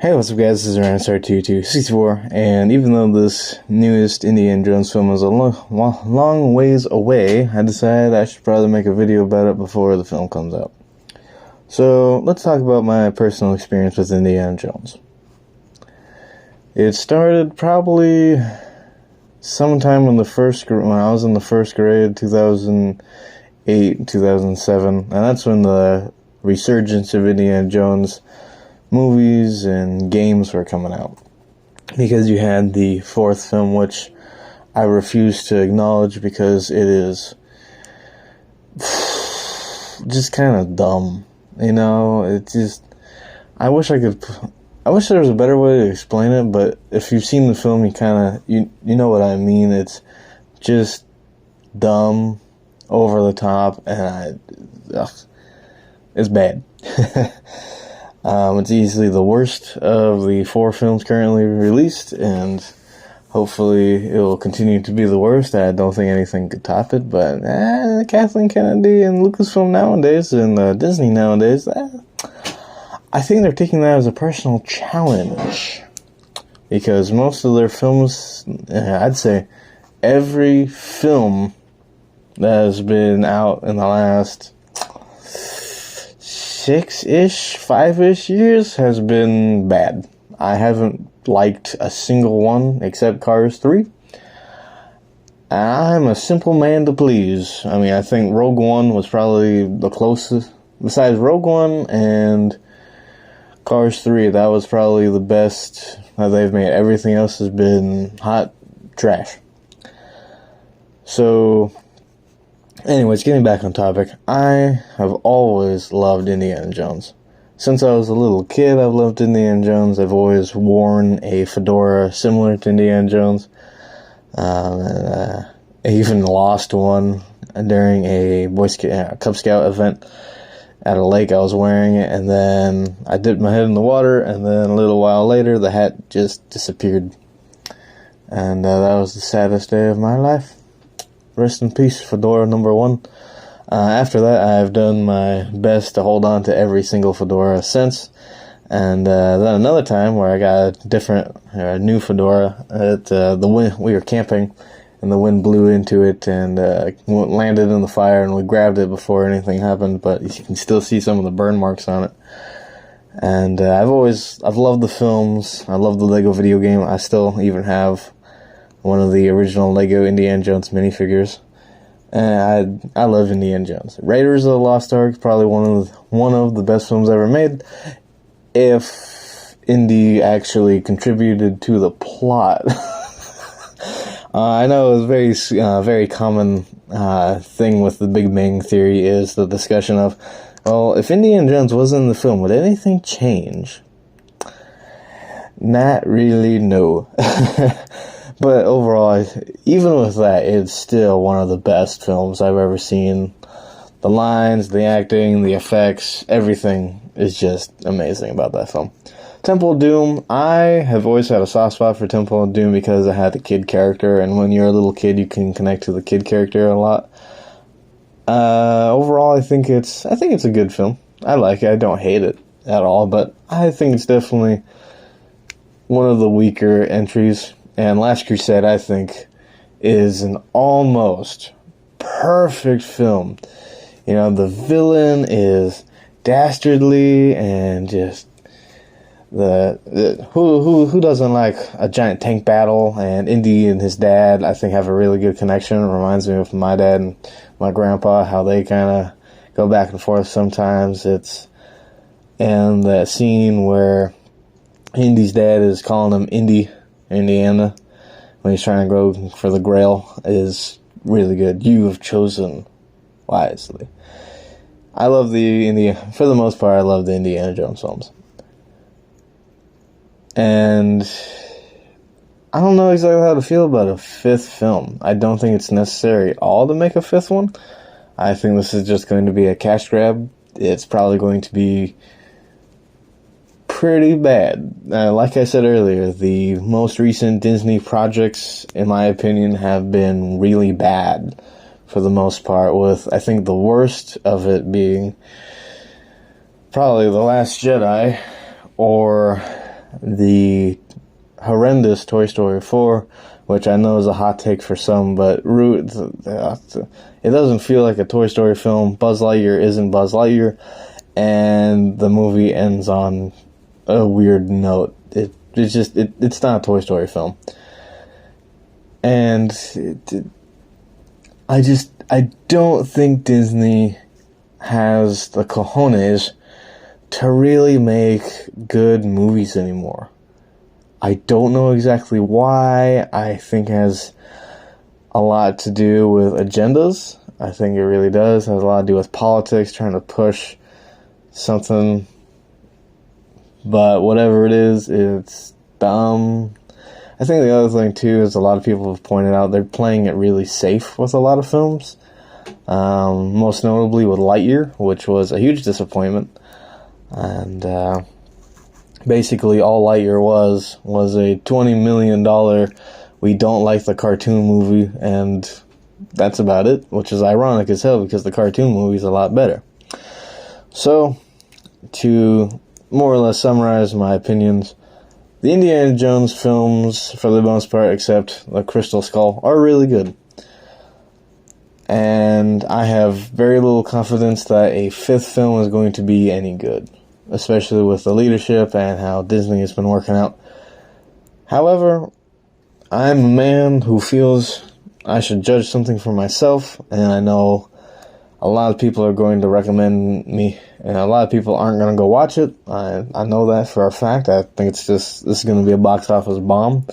Hey, what's up guys, this is Ryan264, and even though this newest Indiana Jones film is a long ways away, I decided I should probably make a video about it before the film comes out. So, let's talk about my personal experience with Indiana Jones. It started probably sometime when I was in the first grade, 2008, 2007, and that's when the resurgence of Indiana Jones movies and games were coming out, because you had the fourth film, which I refuse to acknowledge because it is just kind of dumb, it's just, I wish there was a better way to explain it, but if you've seen the film, you know what I mean. It's just dumb, over the top, and it's bad. It's easily the worst of the four films currently released, and hopefully it will continue to be the worst. I don't think anything could top it, but Kathleen Kennedy and Lucasfilm nowadays, and Disney nowadays, I think they're taking that as a personal challenge, because most of their films, I'd say every film that has been out in the last 5-ish years has been bad. I haven't liked a single one except Cars 3. I'm a simple man to please. I mean, I think Rogue One was probably the closest. Besides Rogue One and Cars 3, that was probably the best that they've made. Everything else has been hot trash. So, anyways, getting back on topic, I have always loved Indiana Jones. Since I was a little kid, I've loved Indiana Jones. I've always worn a fedora similar to Indiana Jones. I even lost one during a Cub Scout event at a lake. I was wearing it, and then I dipped my head in the water, and then a little while later, the hat just disappeared. And that was the saddest day of my life. Rest in peace, fedora number 1. After that, I've done my best to hold on to every single fedora since. And then another time where I got a new fedora at the wind. We were camping, and the wind blew into it and landed in the fire, and we grabbed it before anything happened. But you can still see some of the burn marks on it. And I've loved the films. I love the Lego video game. I still even have one of the original Lego Indiana Jones minifigures. And I love Indiana Jones. Raiders of the Lost Ark, probably one of the best films ever made, if Indy actually contributed to the plot. I know it's very common thing with the Big Bang Theory is the discussion of, well, if Indiana Jones wasn't in the film, would anything change? Not really, no. But overall, even with that, it's still one of the best films I've ever seen. The lines, the acting, the effects, everything is just amazing about that film. Temple of Doom, I have always had a soft spot for Temple of Doom because I had the kid character, and when you're a little kid, you can connect to the kid character a lot. Overall, I think it's a good film. I like it. I don't hate it at all, but I think it's definitely one of the weaker entries. And Last Crusade, I think, is an almost perfect film. The villain is dastardly, and just who doesn't like a giant tank battle? And Indy and his dad, I think, have a really good connection. It reminds me of my dad and my grandpa, how they kind of go back and forth sometimes. And that scene where Indy's dad is calling him Indiana, when he's trying to go for the Grail, is really good. You have chosen wisely. I love for the most part, I love the Indiana Jones films. And I don't know exactly how to feel about a fifth film. I don't think it's necessary at all to make a fifth one. I think this is just going to be a cash grab. It's probably going to be pretty bad. Like I said earlier, the most recent Disney projects, in my opinion, have been really bad for the most part, with I think the worst of it being probably The Last Jedi or the horrendous Toy Story 4, which I know is a hot take for some, but it doesn't feel like a Toy Story film. Buzz Lightyear isn't Buzz Lightyear, and the movie ends on a weird note. It's not a Toy Story film. And I don't think Disney has the cojones to really make good movies anymore. I don't know exactly why. I think it has a lot to do with agendas. I think it really does. It has a lot to do with politics, trying to push something. But whatever it is, it's dumb. I think the other thing, too, is a lot of people have pointed out they're playing it really safe with a lot of films. Most notably with Lightyear, which was a huge disappointment. And basically all Lightyear was a $20 million we don't like the cartoon movie, and that's about it, which is ironic as hell because the cartoon movie is a lot better. So, to more or less summarize my opinions, the Indiana Jones films, for the most part, except The Crystal Skull, are really good. And I have very little confidence that a fifth film is going to be any good, especially with the leadership and how Disney has been working out. However, I'm a man who feels I should judge something for myself, and I know a lot of people are going to recommend me, and a lot of people aren't going to go watch it. I know that for a fact. I think this is going to be a box office bomb.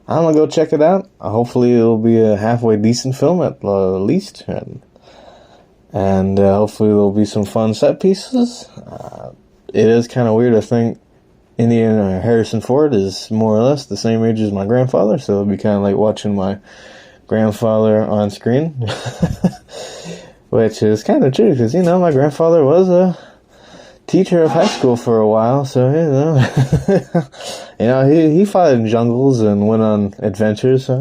I'm going to go check it out. Hopefully it'll be a halfway decent film at least, and hopefully there'll be some fun set pieces. It is kind of weird to think Harrison Ford is more or less the same age as my grandfather, so it'll be kind of like watching my grandfather on screen. Which is kind of true, because, my grandfather was a teacher of high school for a while, so, he fought in jungles and went on adventures, so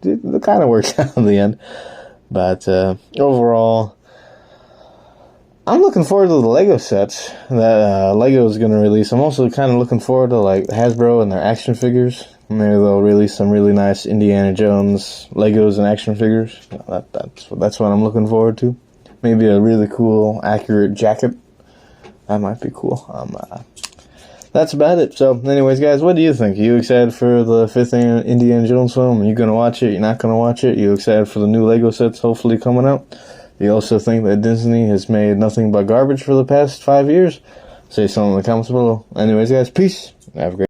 it kind of works out in the end. But overall, I'm looking forward to the Lego sets that Lego is going to release. I'm also kind of looking forward to, Hasbro and their action figures. Maybe they'll release some really nice Indiana Jones Legos and action figures. That's what I'm looking forward to. Maybe a really cool, accurate jacket. That might be cool. That's about it. So, anyways, guys, what do you think? Are you excited for the fifth Indiana Jones film? Are you going to watch it? You're not going to watch it? Are you excited for the new Lego sets hopefully coming out? Do you also think that Disney has made nothing but garbage for the past 5 years? Say something in the comments below. Anyways, guys, peace. Have a great